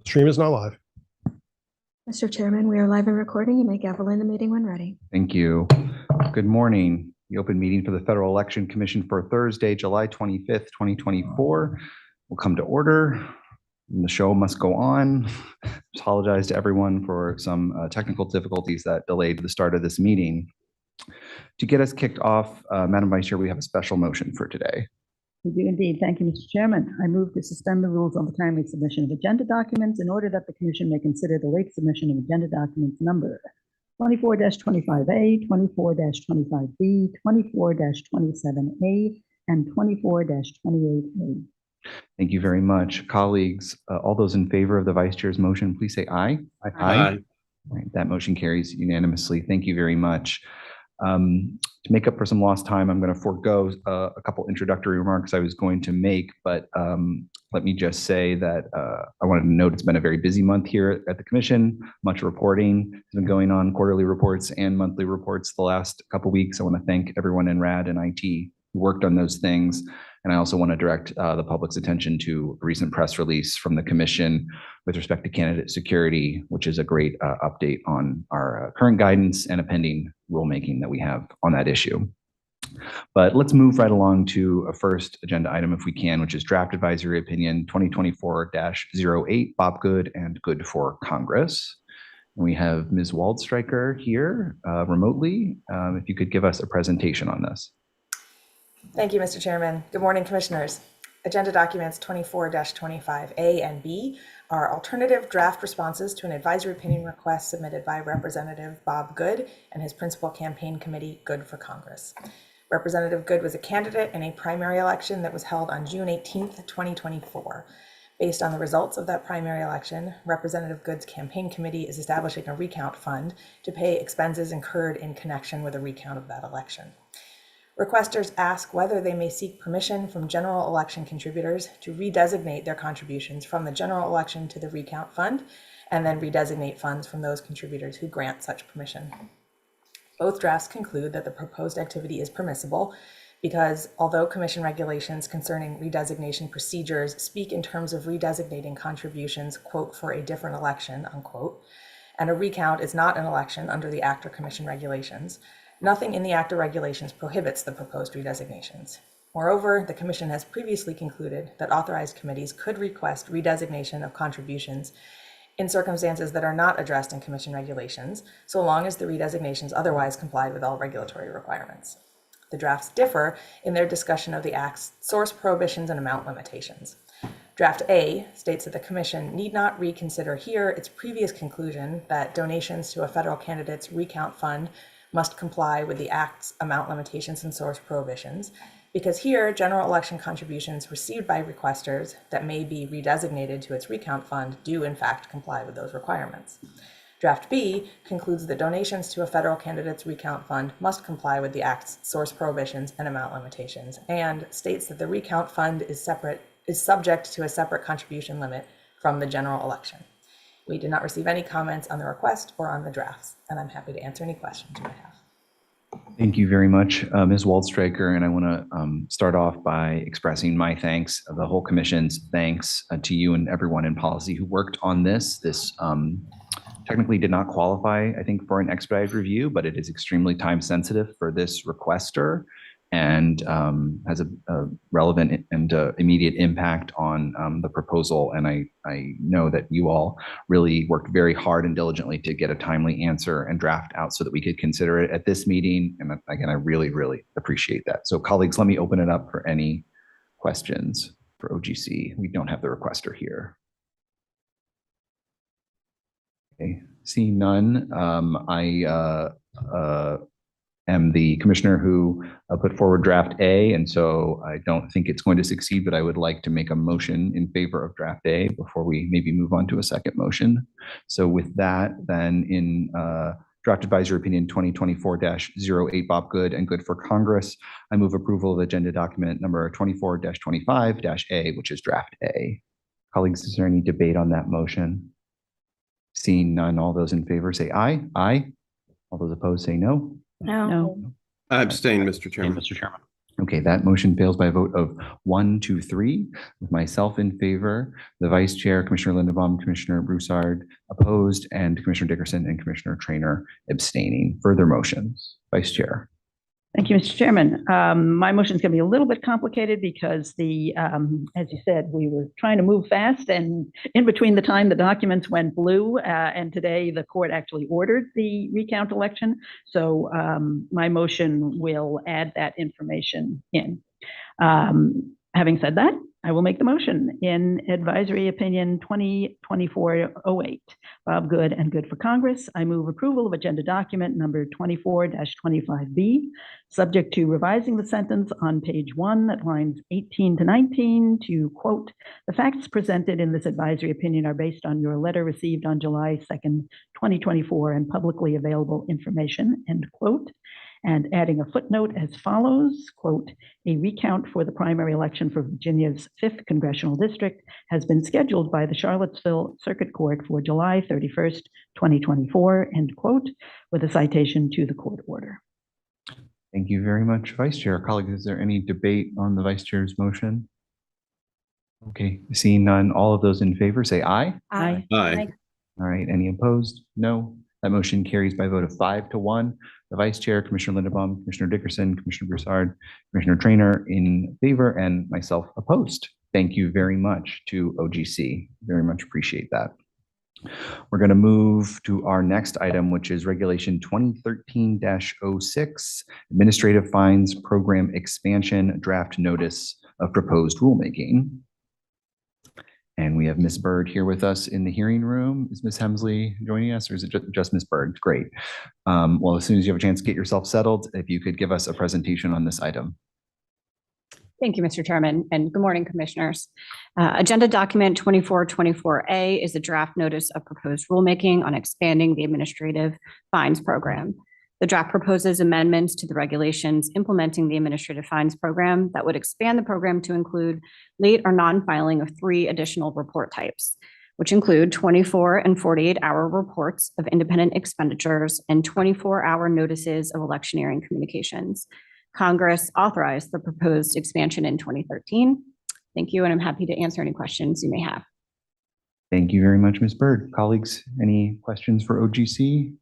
Stream is not live. Mr. Chairman, we are live and recording. You may gavel in the meeting when ready. Thank you. Good morning. The open meeting for the Federal Election Commission for Thursday, July 25th, 2024 will come to order. And the show must go on. Apologize to everyone for some technical difficulties that delayed the start of this meeting. To get us kicked off, Madam Vice Chair, we have a special motion for today. We do indeed. Thank you, Mr. Chairman. I move to suspend the rules on the timely submission of agenda documents in order that the Commission may consider the late submission of agenda documents number 24-25A, 24-25B, 24-27A, and 24-28A. Thank you very much. Colleagues, all those in favor of the Vice Chair's motion, please say aye. Aye. All right, that motion carries unanimously. Thank you very much. To make up for some lost time, I'm going to forego a couple introductory remarks I was going to make, but let me just say that I wanted to note it's been a very busy month here at the Commission. Much reporting has been going on, quarterly reports and monthly reports the last couple weeks. I want to thank everyone in RAD and IT who worked on those things. And I also want to direct the public's attention to a recent press release from the Commission with respect to candidate security, which is a great update on our current guidance and a pending rulemaking that we have on that issue. But let's move right along to a first agenda item if we can, which is draft advisory opinion 2024-08, Bob Good and Good for Congress. And we have Ms. Waldstreicher here remotely. If you could give us a presentation on this. Thank you, Mr. Chairman. Good morning, Commissioners. Agenda documents 24-25A and B are alternative draft responses to an advisory opinion request submitted by Representative Bob Good and his principal campaign committee, Good for Congress. Representative Good was a candidate in a primary election that was held on June 18th, 2024. Based on the results of that primary election, Representative Good's campaign committee is establishing a recount fund to pay expenses incurred in connection with a recount of that election. Requesters ask whether they may seek permission from general election contributors to redesignate their contributions from the general election to the recount fund, and then redesignate funds from those contributors who grant such permission. Both drafts conclude that the proposed activity is permissible because although Commission regulations concerning redesignation procedures speak in terms of redesignating contributions, quote, for a different election, unquote, and a recount is not an election under the Act or Commission regulations, nothing in the Act or regulations prohibits the proposed redesignations. Moreover, the Commission has previously concluded that authorized committees could request redesignation of contributions in circumstances that are not addressed in Commission regulations, so long as the redesignations otherwise complied with all regulatory requirements. The drafts differ in their discussion of the Act's source prohibitions and amount limitations. Draft A states that the Commission need not reconsider here its previous conclusion that donations to a federal candidate's recount fund must comply with the Act's amount limitations and source prohibitions, because here general election contributions received by requesters that may be redesignated to its recount fund do in fact comply with those requirements. Draft B concludes that donations to a federal candidate's recount fund must comply with the Act's source prohibitions and amount limitations, and states that the recount fund is subject to a separate contribution limit from the general election. We did not receive any comments on the request or on the drafts, and I'm happy to answer any questions you may have. Thank you very much, Ms. Waldstreicher. And I want to start off by expressing my thanks, the whole Commission's thanks to you and everyone in policy who worked on this. This technically did not qualify, I think, for an expedited review, but it is extremely time sensitive for this requester and has a relevant and immediate impact on the proposal. And I know that you all really worked very hard and diligently to get a timely answer and draft out so that we could consider it at this meeting. And again, I really, really appreciate that. So colleagues, let me open it up for any questions for OGC. We don't have the requester here. Okay, seeing none, I am the commissioner who put forward draft A, and so I don't think it's going to succeed, but I would like to make a motion in favor of draft A before we maybe move on to a second motion. So with that, then in draft advisory opinion 2024-08, Bob Good and Good for Congress, I move approval of agenda document number 24-25-A, which is draft A. Colleagues, is there any debate on that motion? Seeing none, all those in favor say aye. Aye. All those opposed say no. No. I abstain, Mr. Chairman. Mr. Chairman. Okay, that motion fails by a vote of 1 to 3, with myself in favor, the Vice Chair, Commissioner Lindenbaum, Commissioner Broussard opposed, and Commissioner Dickerson and Commissioner Trainer abstaining. Further motions, Vice Chair. Thank you, Mr. Chairman. My motion is going to be a little bit complicated because as you said, we were trying to move fast, and in between the time the documents went blue, and today the court actually ordered the recount election. So my motion will add that information in. Having said that, I will make the motion in advisory opinion 2024-08. Bob Good and Good for Congress. I move approval of agenda document number 24-25B, subject to revising the sentence on page 1 at lines 18 to 19 to quote, "The facts presented in this advisory opinion are based on your letter received on July 2nd, 2024 and publicly available information," end quote. And adding a footnote as follows, quote, "A recount for the primary election for Virginia's 5th Congressional District has been scheduled by the Charlottesville Circuit Court for July 31st, 2024, end quote, with a citation to the court order." Thank you very much, Vice Chair. Colleagues, is there any debate on the Vice Chair's motion? Okay, seeing none, all of those in favor say aye. Aye. Aye. All right, any opposed? No. That motion carries by a vote of 5 to 1. The Vice Chair, Commissioner Lindenbaum, Commissioner Dickerson, Commissioner Broussard, Commissioner Trainer in favor, and myself opposed. Thank you very much to OGC. Very much appreciate that. We're going to move to our next item, which is Regulation 2013-06, Administrative Fines Program Expansion Draft Notice of Proposed Rulemaking. And we have Ms. Bird here with us in the hearing room. Is Ms. Hemsley joining us, or is it just Ms. Bird? Great. Well, as soon as you have a chance to get yourself settled, if you could give us a presentation on this item. Thank you, Mr. Chairman, and good morning, Commissioners. Agenda document 2424A is a draft notice of proposed rulemaking on expanding the administrative fines program. The draft proposes amendments to the regulations implementing the administrative fines program that would expand the program to include late or non-filing of 3 additional report types, which include 24 and 48-hour reports of independent expenditures and 24-hour notices of electioneering communications. Congress authorized the proposed expansion in 2013. Thank you, and I'm happy to answer any questions you may have. Thank you very much, Ms. Bird. Colleagues, any questions for OGC?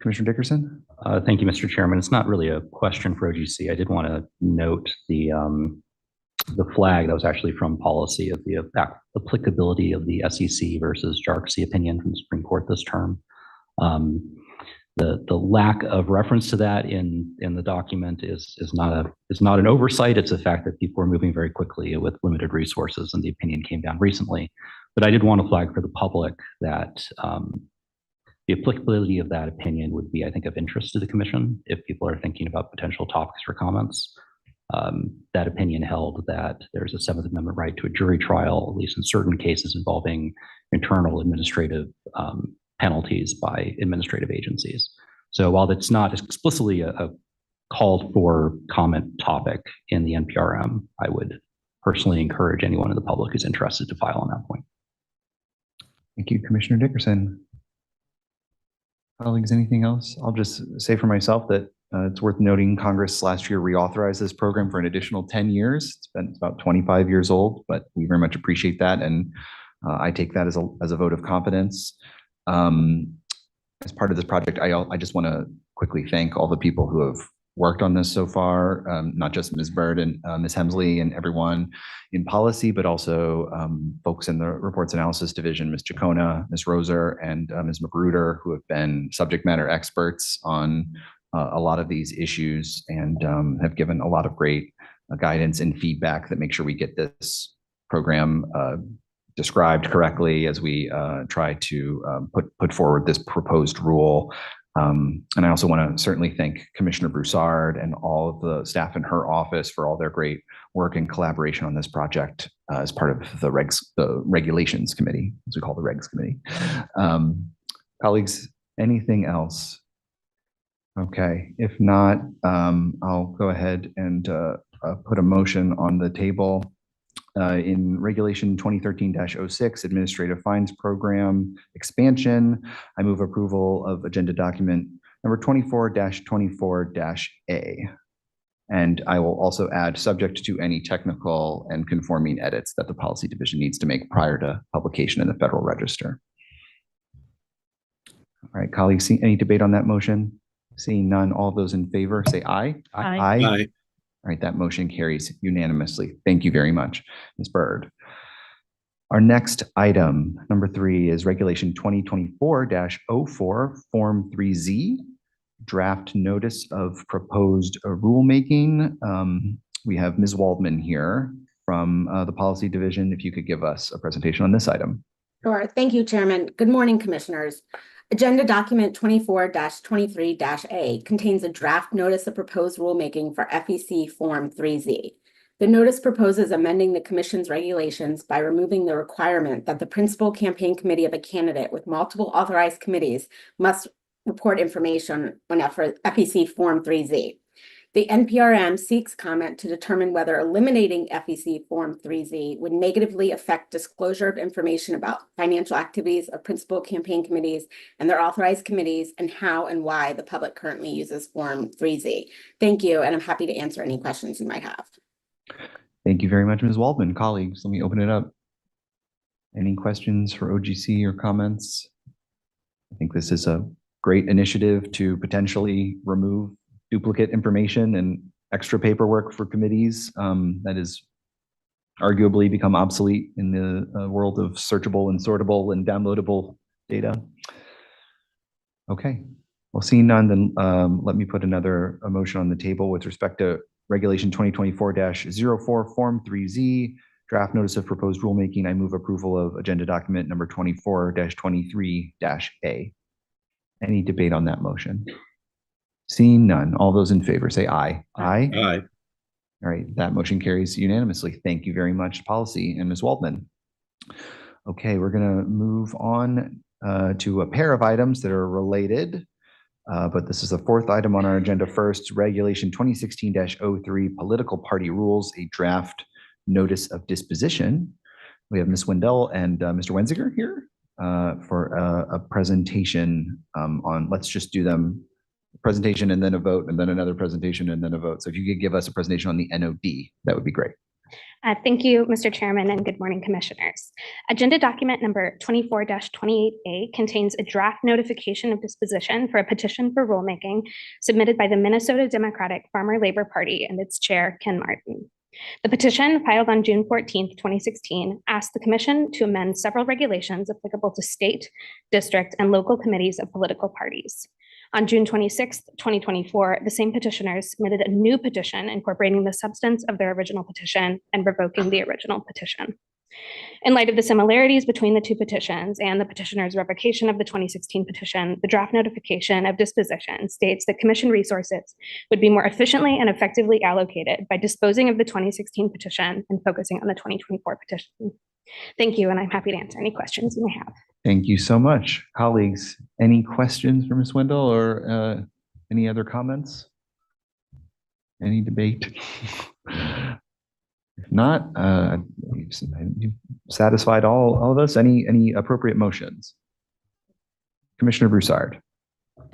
Commissioner Dickerson? Thank you, Mr. Chairman. It's not really a question for OGC. I did want to note the flag that was actually from policy of the applicability of the SEC versus JARC opinion from the Supreme Court this term. The lack of reference to that in the document is not an oversight. It's a fact that people are moving very quickly with limited resources, and the opinion came down recently. But I did want to flag for the public that the applicability of that opinion would be, I think, of interest to the Commission if people are thinking about potential topics for comments. That opinion held that there's a 7th Amendment right to a jury trial, at least in certain cases involving internal administrative penalties by administrative agencies. So while it's not explicitly a called for comment topic in the NPRM, I would personally encourage anyone in the public who's interested to file on that point. Thank you, Commissioner Dickerson. Colleagues, anything else? I'll just say for myself that it's worth noting Congress last year reauthorized this program for an additional 10 years. It's been about 25 years old, but we very much appreciate that. And I take that as a vote of confidence. As part of this project, I just want to quickly thank all the people who have worked on this so far, not just Ms. Bird and Ms. Hemsley and everyone in policy, but also folks in the Reports Analysis Division, Ms. Chacona, Ms. Roser, and Ms. Magruder, who have been subject matter experts on a lot of these issues and have given a lot of great guidance and feedback that make sure we get this program described correctly as we try to put forward this proposed rule. And I also want to certainly thank Commissioner Broussard and all of the staff in her office for all their great work and collaboration on this project as part of the Regulations Committee, as we call the Regs Committee. Colleagues, anything else? Okay, if not, I'll go ahead and put a motion on the table. In Regulation 2013-06, Administrative Fines Program Expansion, I move approval of Agenda Document number 24-24-A. And I will also add, subject to any technical and conforming edits that the policy division needs to make prior to publication in the Federal Register. All right, colleagues, see any debate on that motion? Seeing none, all those in favor say aye. Aye. All right, that motion carries unanimously. Thank you very much, Ms. Byrd. Our next item, number 3, is Regulation 2024-04, Form 3Z, Draft Notice of Proposed Rulemaking. We have Ms. Waldman here from the Policy Division. If you could give us a presentation on this item. Sure. Thank you, Chairman. Good morning, Commissioners. Agenda Document 24-23-A contains a draft notice of proposed rulemaking for FEC Form 3Z. The notice proposes amending the Commission's regulations by removing the requirement that the principal campaign committee of a candidate with multiple authorized committees must report information on FEC Form 3Z. The NPRM seeks comment to determine whether eliminating FEC Form 3Z would negatively affect disclosure of information about financial activities of principal campaign committees and their authorized committees, and how and why the public currently uses Form 3Z. Thank you, and I'm happy to answer any questions you might have. Thank you very much, Ms. Waldman. Colleagues, let me open it up. Any questions for OGC or comments? I think this is a great initiative to potentially remove duplicate information and extra paperwork for committees that is arguably become obsolete in the world of searchable and sortable and downloadable data. Okay, well, seeing none, then let me put another motion on the table with respect to Regulation 2024-04, Form 3Z, Draft Notice of Proposed Rulemaking. I move approval of Agenda Document number 24-23-A. Any debate on that motion? Seeing none, all those in favor say aye. Aye. Aye. All right, that motion carries unanimously. Thank you very much, Policy and Ms. Waldman. Okay, we're going to move on to a pair of items that are related, but this is the 4th item on our agenda first, Regulation 2016-03, Political Party Rules, a draft notice of disposition. We have Ms. Wendell and Mr. Wenziger here for a presentation on, let's just do them, presentation and then a vote, and then another presentation and then a vote. So if you could give us a presentation on the NOD, that would be great. Thank you, Mr. Chairman, and good morning, Commissioners. Agenda document number 24-28A contains a draft notification of disposition for a petition for rulemaking submitted by the Minnesota Democratic Farmer Labor Party and its chair, Ken Martin. The petition, filed on June 14, 2016, asked the Commission to amend several regulations applicable to state, district, and local committees of political parties. On June 26, 2024, the same petitioners submitted a new petition incorporating the substance of their original petition and revoking the original petition. In light of the similarities between the two petitions and the petitioner's revocation of the 2016 petition, the draft notification of disposition states that Commission resources would be more efficiently and effectively allocated by disposing of the 2016 petition and focusing on the 2024 petition. Thank you, and I'm happy to answer any questions you may have. Thank you so much. Colleagues, any questions for Ms. Wendell or any other comments? Any debate? If not, you've satisfied all of us. Any appropriate motions? Commissioner Broussard.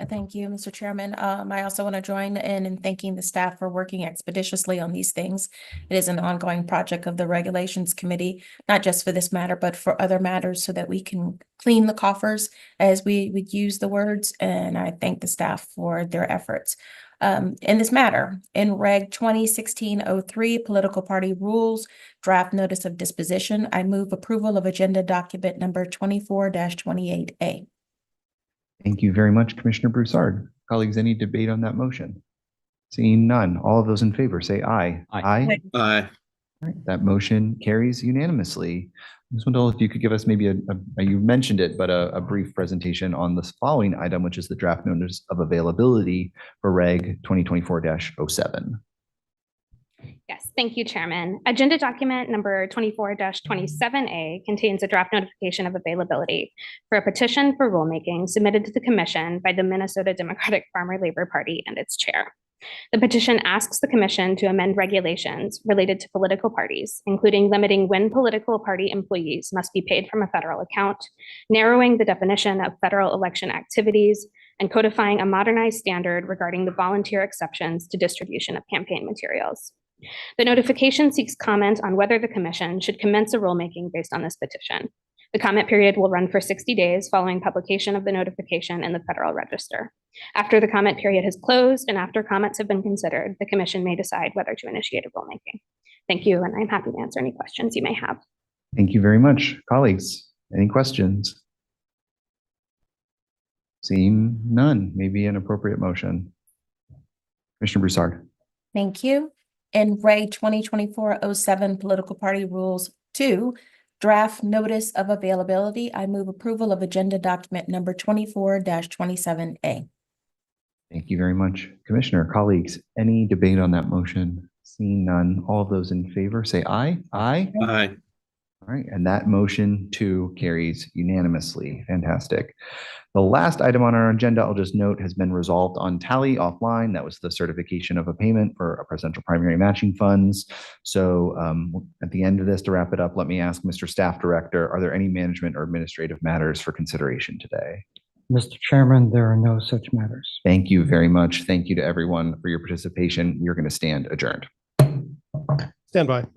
Thank you, Mr. Chairman. I also want to join in thanking the staff for working expeditiously on these things. It is an ongoing project of the Regulations Committee, not just for this matter, but for other matters, so that we can clean the coffers, as we would use the words. And I thank the staff for their efforts. In this matter, in Reg 2016-03, Political Party Rules, Draft Notice of Disposition, I move approval of Agenda Document number 24-28A. Thank you very much, Commissioner Broussard. Colleagues, any debate on that motion? Seeing none, all of those in favor say aye. Aye. Aye. All right, that motion carries unanimously. Ms. Wendell, if you could give us maybe you mentioned it, but a brief presentation on this following item, which is the draft notice of availability for Reg 2024-07. Yes, thank you, Chairman. Agenda document number 24-27A contains a draft notification of availability for a petition for rulemaking submitted to the Commission by the Minnesota Democratic Farmer Labor Party and its chair. The petition asks the Commission to amend regulations related to political parties, including limiting when political party employees must be paid from a federal account, narrowing the definition of federal election activities, and codifying a modernized standard regarding the volunteer exceptions to distribution of campaign materials. The notification seeks comment on whether the commission should commence a rulemaking based on this petition. The comment period will run for 60 days following publication of the notification in the Federal Register. After the comment period has closed and after comments have been considered, the commission may decide whether to initiate a rulemaking. Thank you, and I'm happy to answer any questions you may have. Thank you very much. Colleagues, any questions? Seeing none, maybe an appropriate motion. Commissioner Broussard. Thank you. In Ray 2024-07 Political Party Rules 2, Draft Notice of Availability, I move approval of agenda document number 24-27A. Thank you very much. Commissioner, colleagues, any debate on that motion? Seeing none, all those in favor say aye. Aye. Aye. All right, and that motion too carries unanimously. Fantastic. The last item on our agenda, I'll just note, has been resolved on tally offline. That was the certification of a payment for a presidential primary matching funds. So at the end of this, to wrap it up, let me ask Mr. Staff Director, are there any management or administrative matters for consideration today? Mr. Chairman, there are no such matters. Thank you very much. Thank you to everyone for your participation. You're going to stand adjourned. Stand by.